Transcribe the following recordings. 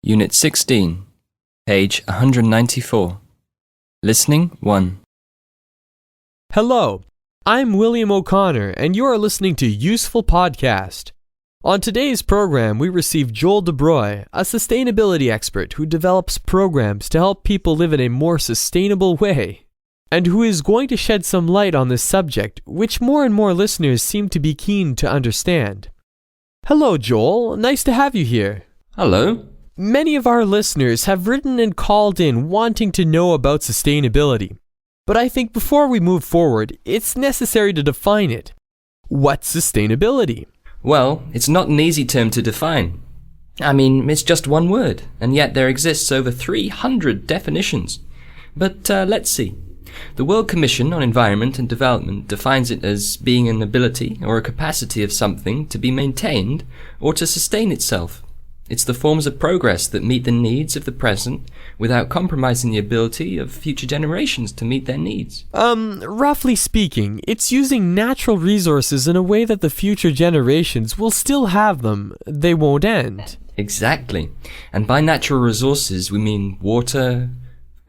Unit 16, page 194. Listening 1. Hello, I'm William O'Connor, and you are listening to Useful Podcast. On today's program, we receive Joel DeBroy, a sustainability expert who develops programs to help people live in a more sustainable way, and who is going to shed some light on this subject, which more and more listeners seem to be keen to understand. Hello, Joel. Nice to have you here. Hello. Many of our listeners have written and called in wanting to know about sustainability. But I think before we move forward, it's necessary to define it. What's sustainability? Well, it's not an easy term to define. It's just one word, and yet there exists over 300 definitions. But let's see. The World Commission on Environment and Development defines it as being an ability or a capacity of something to be maintained or to sustain itself. It's the forms of progress that meet the needs of the present without compromising the ability of future generations to meet their needs. Roughly speaking, it's using natural resources in a way that the future generations will still have them. They won't end. Exactly. And by natural resources, we mean water,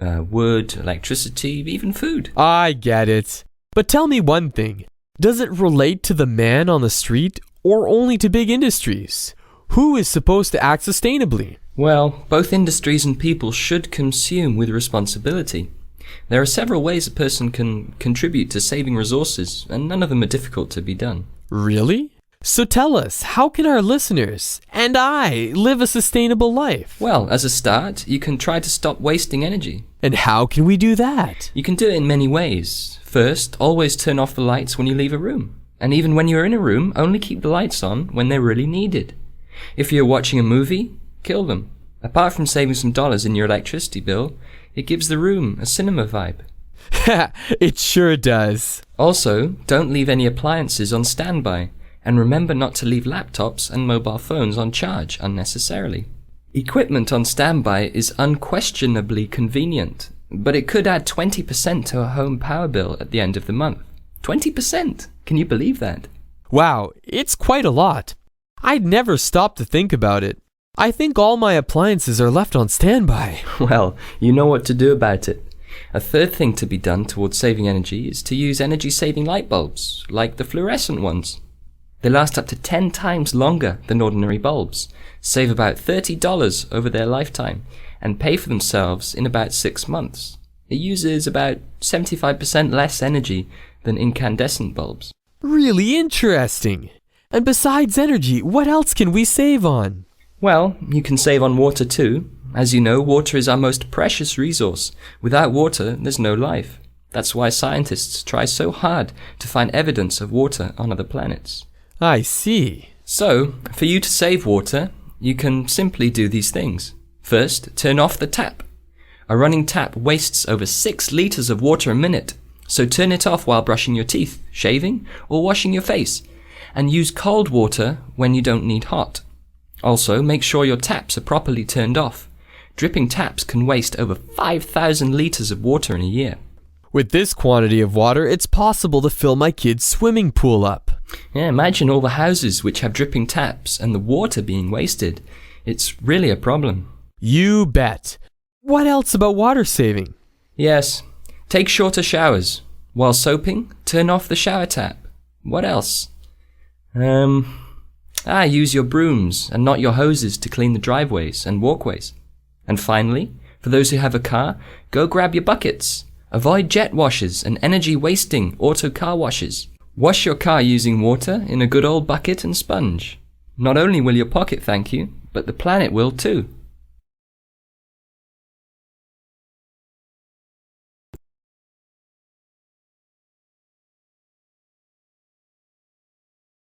wood, electricity, even food. I get it. But tell me one thing. Does it relate to the man on the street or only to big industries? Who is supposed to act sustainably? Well, both industries and people should consume with responsibility. There are several ways a person can contribute to saving resources, and none of them are difficult to be done. Really? So tell us, how can our listeners, and I, live a sustainable life? Well, as a start, you can try to stop wasting energy. And how can we do that? You can do it in many ways. First, always turn off the lights when you leave a room. And even when you're in a room, only keep the lights on when they're really needed. If you're watching a movie, kill them. Apart from saving some dollars in your electricity bill, it gives the room a cinema vibe. It sure does. Also, don't leave any appliances on standby, and remember not to leave laptops and mobile phones on charge unnecessarily. Equipment on standby is unquestionably convenient, but it could add 20% to a home power bill at the end of the month. 20%! Can you believe that? Wow, it's quite a lot. I'd never stop to think about it. I think all my appliances are left on standby. Well, you know what to do about it. A third thing to be done towards saving energy is to use energy-saving light bulbs, like the fluorescent ones. They last up to 10 times longer than ordinary bulbs, save about $30 over their lifetime, and pay for themselves in about 6 months. It uses about 75% less energy than incandescent bulbs. Really interesting. And besides energy, what else can we save on? Well, you can save on water too. As you know, water is our most precious resource. Without water, there's no life. That's why scientists try so hard to find evidence of water on other planets. I see. So, for you to save water, you can simply do these things. First, turn off the tap. A running tap wastes over 6 liters of water a minute, so turn it off while brushing your teeth, shaving, or washing your face. And use cold water when you don't need hot. Also, make sure your taps are properly turned off. Dripping taps can waste over 5,000 liters of water in a year. With this quantity of water, it's possible to fill my kid's swimming pool up. Yeah, imagine all the houses which have dripping taps and the water being wasted. It's really a problem. You bet. What else about water saving? Yes, take shorter showers. While soaping, turn off the shower tap. What else? Use your brooms and not your hoses to clean the driveways and walkways. And finally, for those who have a car, go grab your buckets. Avoid jet washers and energy-wasting auto car washes. Wash your car using water in a good old bucket and sponge. Not only will your pocket thank you, but the planet will too.